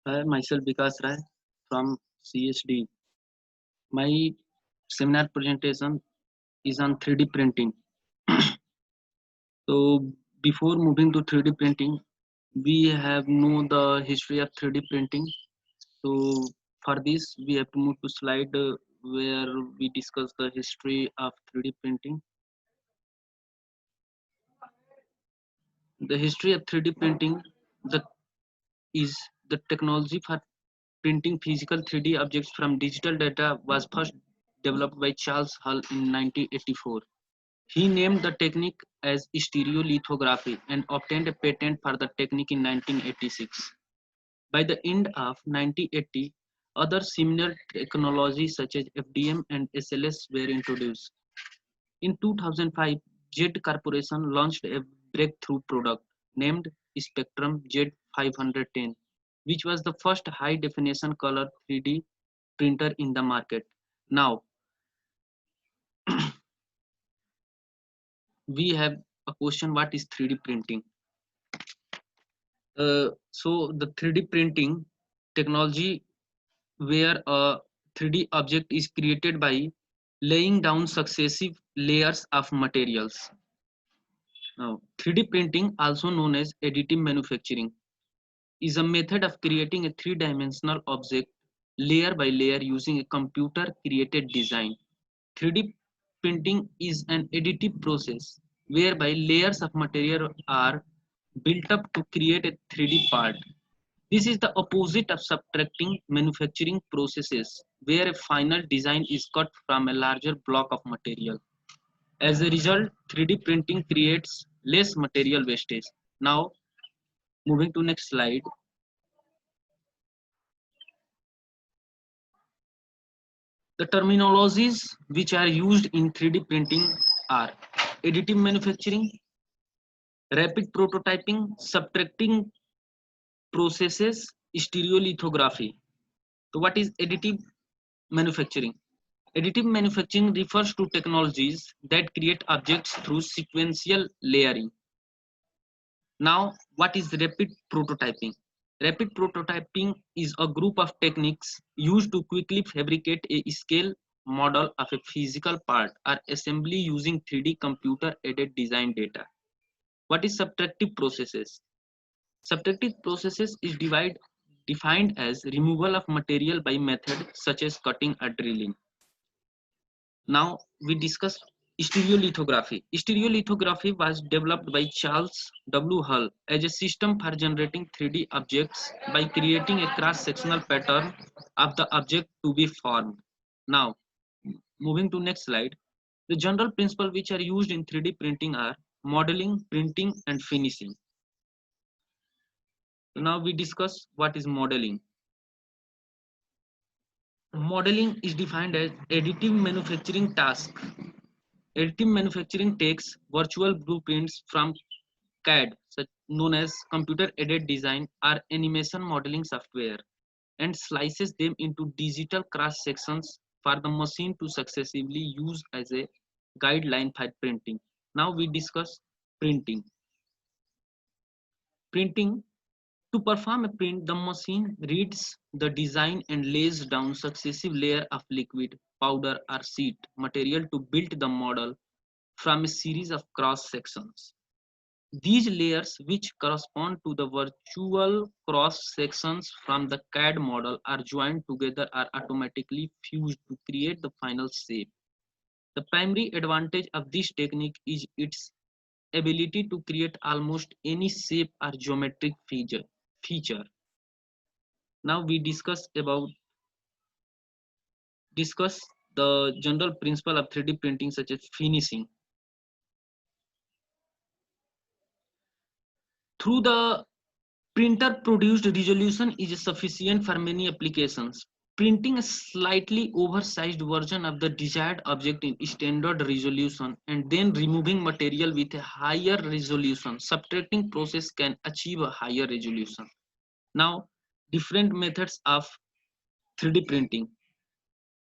Hi, myself Vikas Rai from CSD. My seminar presentation is on 3D printing. So before moving to 3D printing, we have know the history of 3D printing. So for this, we have to move to slide where we discuss the history of 3D printing. The history of 3D printing the, is the technology for printing physical 3D objects from digital data was first developed by Charles Hull in 1984. He named the technique as stereolithography and obtained a patent for the technique in 1986. By the end of 1980, other similar technologies such as FDM and SLS were introduced. In 2005, Z Corporation launched a breakthrough product named Spectrum Z510, which was the first high-definition color 3D printer in the market. Now, we have a question: what is 3D printing? So the 3D printing technology where a 3D object is created by laying down successive layers of materials. Now, 3D printing, also known as additive manufacturing, is a method of creating a three-dimensional object layer by layer using a computer-created design. 3D printing is an additive process whereby layers of material are built up to create a 3D part. This is the opposite of subtracting manufacturing processes, where a final design is cut from a larger block of material. As a result, 3D printing creates less material wastage. Now, moving to next slide. The terminologies which are used in 3D printing are additive manufacturing, rapid prototyping, subtracting processes, stereolithography. So what is additive manufacturing? Additive manufacturing refers to technologies that create objects through sequential layering. Now, what is rapid prototyping? Rapid prototyping is a group of techniques used to quickly fabricate a scale model of a physical part or assembly using 3D computer aided design data. What is subtractive processes? Subtractive processes is defined as removal of material by method such as cutting or drilling. Now we discuss stereolithography. Stereolithography was developed by Charles W. Hull as a system for generating 3D objects by creating a cross-sectional pattern of the object to be formed. Now, moving to next slide. The general principles which are used in 3D printing are modeling, printing, and finishing. So now we discuss what is modeling. Modeling is defined as additive manufacturing task. Additive manufacturing takes virtual blueprints from CAD, known as computer aided design or animation modeling software, and slices them into digital cross sections for the machine to successively use as a guideline for printing. Now we discuss printing. Printing. To perform a print, the machine reads the design and lays down successive layer of liquid, powder or sheet material to build the model from a series of cross sections. These layers, which correspond to the virtual cross sections from the CAD model, are joined together or automatically fused to create the final shape. The primary advantage of this technique is its ability to create almost any shape or geometric feature. Now we discuss the general principle of 3D printing such as finishing. Through the printer produced resolution is sufficient for many applications. Printing a slightly oversized version of the desired object in standard resolution and then removing material with a higher resolution, subtracting process can achieve a higher resolution. Now, different methods of 3D printing.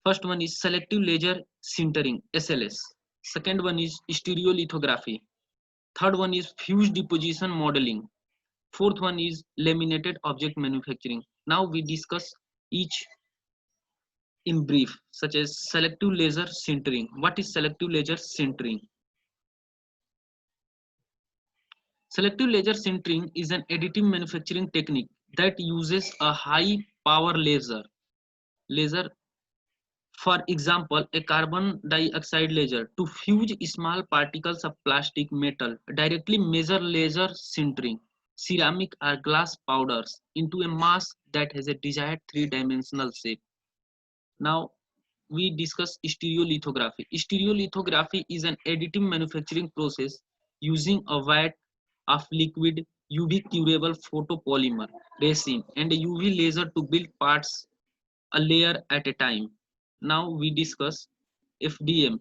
First one is selective laser sintering, SLS. Second one is stereolithography. Third one is fused deposition modeling. Fourth one is laminated object manufacturing. Now we discuss each in brief, such as selective laser sintering. What is selective laser sintering? Selective laser sintering is an additive manufacturing technique that uses a high power laser, for example, a carbon dioxide laser, to fuse small particles of plastic, metal. Directly measure laser sintering ceramic or glass powders into a mass that has a desired three-dimensional shape. Now we discuss stereolithography. Stereolithography is an additive manufacturing process using a vat of liquid UV curable photopolymer resin and a UV laser to build parts a layer at a time. Now we discuss FDM,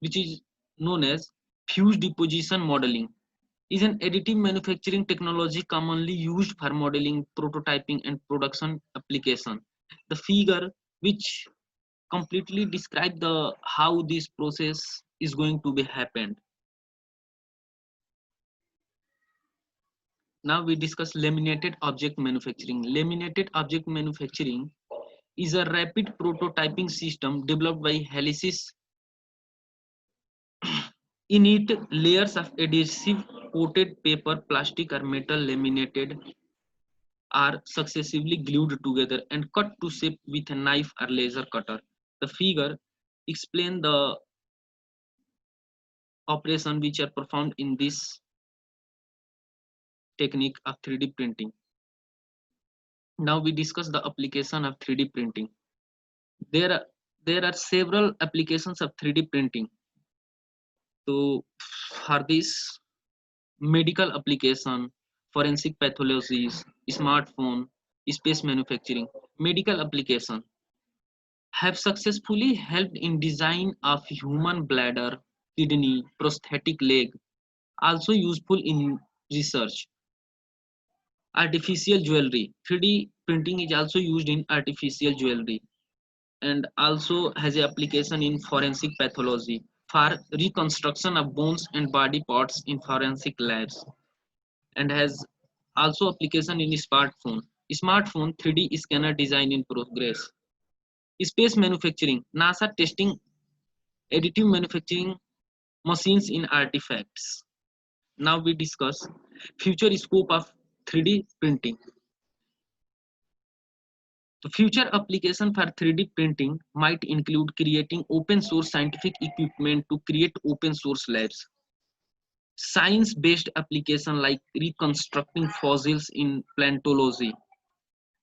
which is known as fused deposition modeling, is an additive manufacturing technology commonly used for modeling, prototyping, and production application. The figure which completely describe the how this process is going to be happened. Now we discuss laminated object manufacturing. Laminated object manufacturing is a rapid prototyping system developed by Helicis. In it, layers of adhesive coated paper, plastic, or metal laminated are successively glued together and cut to shape with a knife or laser cutter. The figure explains the operation which are performed in this technique of 3D printing. Now we discuss the application of 3D printing. There are, there are several applications of 3D printing. So for this, medical application, forensic pathologies, smartphone, space manufacturing, medical application have successfully helped in design of human bladder, kidney, prosthetic leg, also useful in research. Artificial jewelry. 3D printing is also used in artificial jewelry and also has an application in forensic pathology for reconstruction of bones and body parts in forensic labs, and has also application in smartphone. Smartphone 3D scanner design in progress. Space manufacturing. NASA testing additive manufacturing machines in artifacts. Now we discuss future scope of 3D printing. The future application for 3D printing might include creating open source scientific equipment to create open source labs, science-based application like reconstructing fossils in paleontology,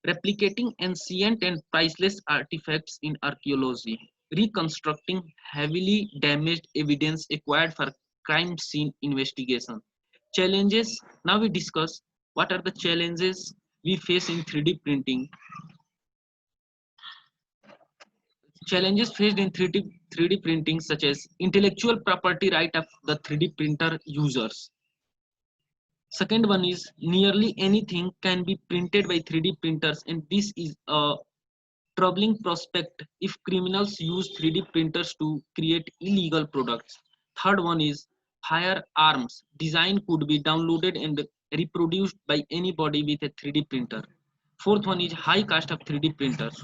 replicating ancient and priceless artifacts in archaeology, reconstructing heavily damaged evidence acquired for crime scene investigation. Challenges. Now we discuss what are the challenges we face in 3D printing. Challenges faced in 3D printing, such as intellectual property right of the 3D printer users. Second one is nearly anything can be printed by 3D printers, and this is a troubling prospect if criminals use 3D printers to create illegal products. Third one is firearms. Design could be downloaded and reproduced by anybody with a 3D printer. Fourth one is high cost of 3D printers.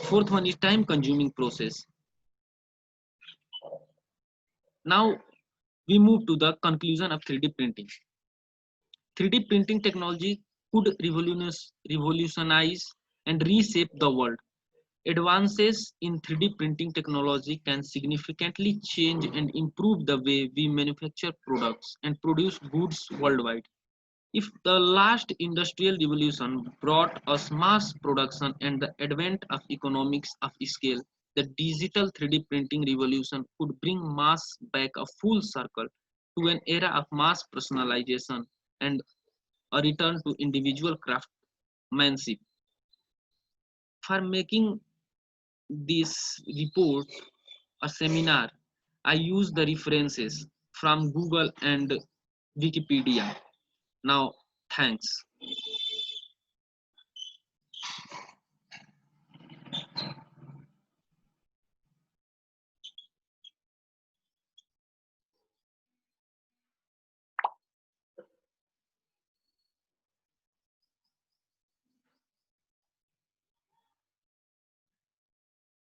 Fourth one is time consuming process. Now we move to the conclusion of 3D printing. 3D printing technology could revolutionize and reshape the world. Advances in 3D printing technology can significantly change and improve the way we manufacture products and produce goods worldwide. If the last industrial revolution brought us mass production and the advent of economics of scale, the digital 3D printing revolution could bring mass back a full circle to an era of mass personalization and a return to individual craftsmanship. For making this report a seminar, I use the references from Google and Wikipedia. Now, thanks.